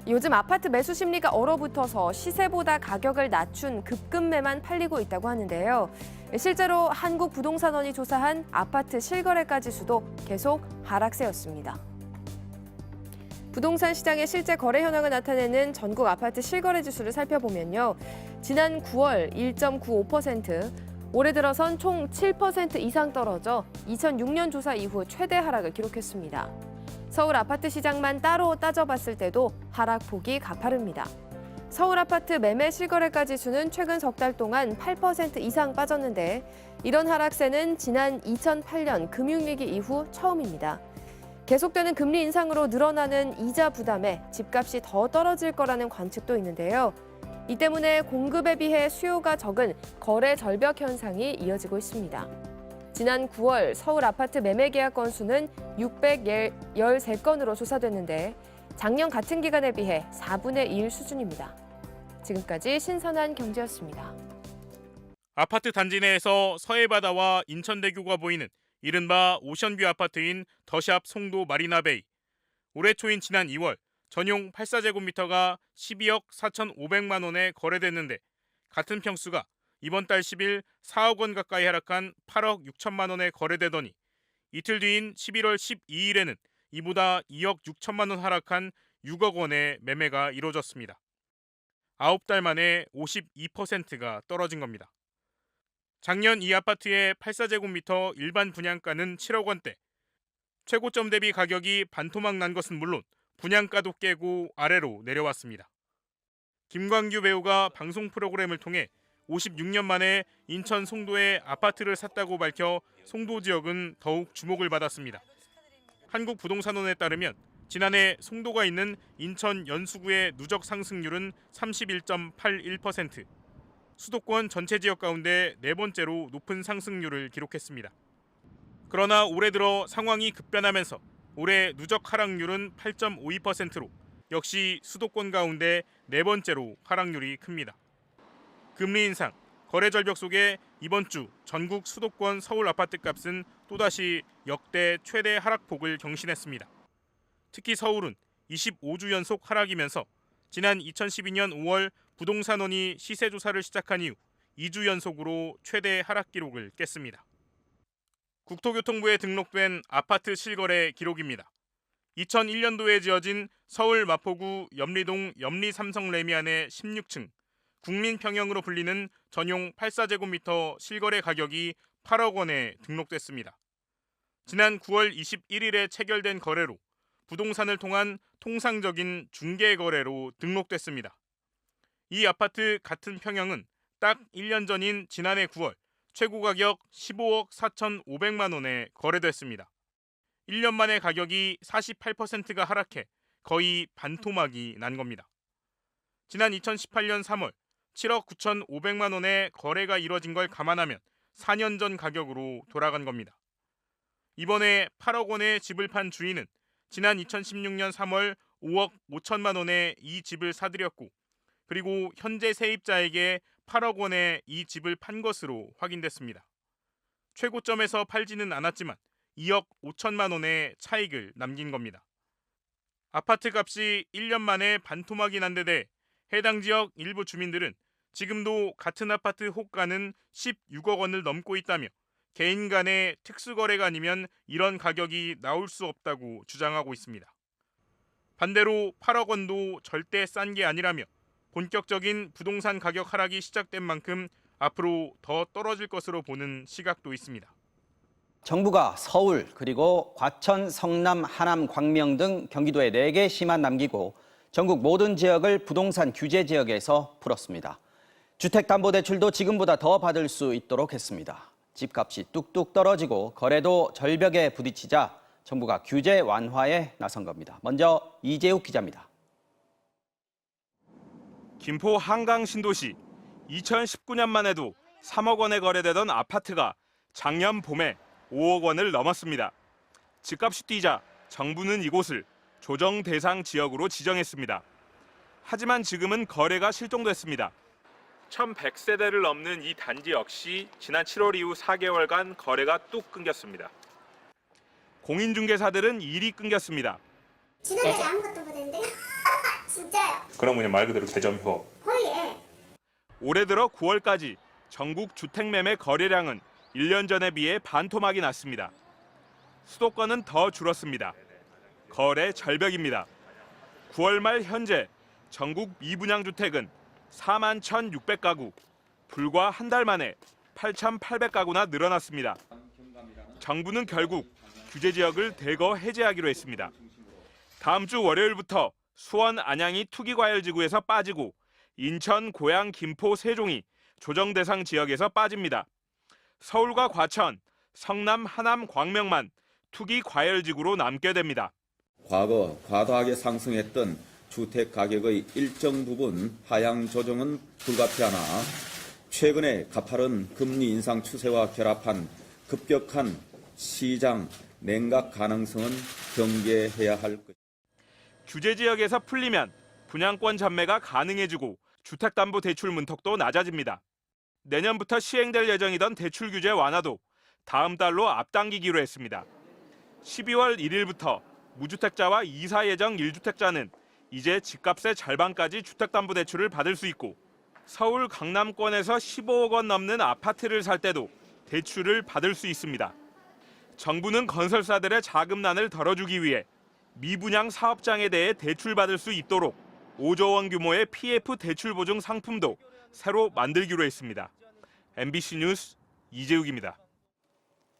요즘 아파트 매수 심리가 얼어붙어서 시세보다 가격을 낮춘 급급매만 팔리고 있다고 하는데요. 실제로 한국부동산원이 조사한 아파트 실거래가 지수도 계속 하락세였습니다. 부동산 시장의 실제 거래 현황을 나타내는 전국 아파트 실거래 지수를 살펴보면요. 지난 9월 1.95%, 올해 들어선 총 7% 이상 떨어져 2006년 조사 이후 최대 하락을 기록했습니다. 서울 아파트 시장만 따로 따져봤을 때도 하락폭이 가파릅니다. 서울 아파트 매매 실거래가 지수는 최근 석 달 동안 8% 이상 빠졌는데 이런 하락세는 지난 2008년 금융위기 이후 처음입니다. 계속되는 금리 인상으로 늘어나는 이자 부담에 집값이 더 떨어질 거라는 관측도 있는데요. 이 때문에 공급에 비해 수요가 적은 거래 절벽 현상이 이어지고 있습니다. 지난 9월 서울 아파트 매매 계약 건수는 613건으로 조사됐는데 작년 같은 기간에 비해 4분의 1 수준입니다. 지금까지 신선한 경제였습니다. 아파트 단지 내에서 서해바다와 인천대교가 보이는 이른바 오션뷰 아파트인 더샵 송도 마리나베이. 올해 초인 지난 2월 전용 84제곱미터가 12억 4,500만 원에 거래됐는데 같은 평수가 이번 달 10일 4억 원 가까이 하락한 8억 6천만 원에 거래되더니 이틀 뒤인 11월 12일에는 이보다 2억 6천만 원 하락한 6억 원의 매매가 이루어졌습니다. 9달 만에 52%가 떨어진 겁니다. 작년 이 아파트의 84제곱미터 일반 분양가는 7억 원대. 최고점 대비 가격이 반토막 난 것은 물론 분양가도 깨고 아래로 내려왔습니다. 김광규 배우가 방송 프로그램을 통해 56년 만에 인천 송도에 아파트를 샀다고 밝혀 송도 지역은 더욱 주목을 받았습니다. 한국부동산원에 따르면 지난해 송도가 있는 인천 연수구의 누적 상승률은 31.81%, 수도권 전체 지역 가운데 네 번째로 높은 상승률을 기록했습니다. 그러나 올해 들어 상황이 급변하면서 올해 누적 하락률은 8.52%로 역시 수도권 가운데 네 번째로 하락률이 큽니다. 금리 인상, 거래 절벽 속에 이번 주 전국 수도권 서울 아파트 값은 또다시 역대 최대 하락폭을 경신했습니다. 특히 서울은 25주 연속 하락이면서 지난 2012년 5월 부동산원이 시세조사를 시작한 이후 2주 연속으로 최대 하락 기록을 깼습니다. 국토교통부에 등록된 아파트 실거래 기록입니다. 2001년도에 지어진 서울 마포구 염리동 염리삼성 레미안의 16층, 국민평형으로 불리는 전용 84제곱미터 실거래 가격이 8억 원에 등록됐습니다. 지난 9월 21일에 체결된 거래로 부동산을 통한 통상적인 중개 거래로 등록됐습니다. 이 아파트 같은 평형은 딱 1년 전인 지난해 9월 최고 가격 15억 4,500만 원에 거래됐습니다. 1년 만에 가격이 48%가 하락해 거의 반토막이 난 겁니다. 지난 2018년 3월 7억 9,500만 원에 거래가 이뤄진 걸 감안하면 4년 전 가격으로 돌아간 겁니다. 이번에 8억 원에 집을 판 주인은 지난 2016년 3월 5억 5천만 원에 이 집을 사들였고 그리고 현재 세입자에게 8억 원에 이 집을 판 것으로 확인됐습니다. 최고점에서 팔지는 않았지만 2억 5천만 원의 차익을 남긴 겁니다. 아파트 값이 1년 만에 반토막이 난 데 대해 해당 지역 일부 주민들은 지금도 같은 아파트 호가는 16억 원을 넘고 있다며 개인 간의 특수거래가 아니면 이런 가격이 나올 수 없다고 주장하고 있습니다. 반대로 8억 원도 절대 싼 게 아니라며 본격적인 부동산 가격 하락이 시작된 만큼 앞으로 더 떨어질 것으로 보는 시각도 있습니다. 정부가 서울, 그리고 과천, 성남, 하남, 광명 등 경기도에 4개 시만 남기고 전국 모든 지역을 부동산 규제 지역에서 풀었습니다. 주택담보대출도 지금보다 더 받을 수 있도록 했습니다. 집값이 뚝뚝 떨어지고 거래도 절벽에 부딪히자 정부가 규제 완화에 나선 겁니다. 먼저 이재욱 기자입니다. 김포 한강 신도시 2019년만 해도 3억 원에 거래되던 아파트가 작년 봄에 5억 원을 넘었습니다. 집값이 뛰자 정부는 이곳을 조정 대상 지역으로 지정했습니다. 하지만 지금은 거래가 실종됐습니다. 1,100세대를 넘는 이 단지 역시 지난 7월 이후 4개월간 거래가 뚝 끊겼습니다. 공인중개사들은 일이 끊겼습니다. 지난달에 아무것도 못했는데 진짜 그럼 그냥 말 그대로 대점효. 올해 들어 9월까지 전국 주택매매 거래량은 1년 전에 비해 반토막이 났습니다. 수도권은 더 줄었습니다. 거래 절벽입니다. 9월 말 현재 전국 미분양 주택은 41,600가구, 불과 한 달 만에 8,800가구나 늘어났습니다. 정부는 결국 규제 지역을 대거 해제하기로 했습니다. 다음 주 월요일부터 수원 안양이 투기과열지구에서 빠지고 인천, 고양, 김포, 세종이 조정 대상 지역에서 빠집니다. 서울과 과천, 성남, 하남, 광명만 투기과열지구로 남게 됩니다. 과거 과다하게 상승했던 주택 가격의 일정 부분 하향 조정은 불가피하나 최근에 가파른 금리 인상 추세와 결합한 급격한 시장 냉각 가능성은 경계해야 할 것. 규제 지역에서 풀리면 분양권 전매가 가능해지고 주택담보대출 문턱도 낮아집니다. 내년부터 시행될 예정이던 대출 규제 완화도 다음 달로 앞당기기로 했습니다. 12월 1일부터 무주택자와 이사 예정 1주택자는 이제 집값의 절반까지 주택담보대출을 받을 수 있고 서울 강남권에서 15억 원 넘는 아파트를 살 때도 대출을 받을 수 있습니다. 정부는 건설사들의 자금난을 덜어주기 위해 미분양 사업장에 대해 대출받을 수 있도록 5조 원 규모의 PF 대출 보증 상품도 새로 만들기로 했습니다. MBC 뉴스 이재욱입니다.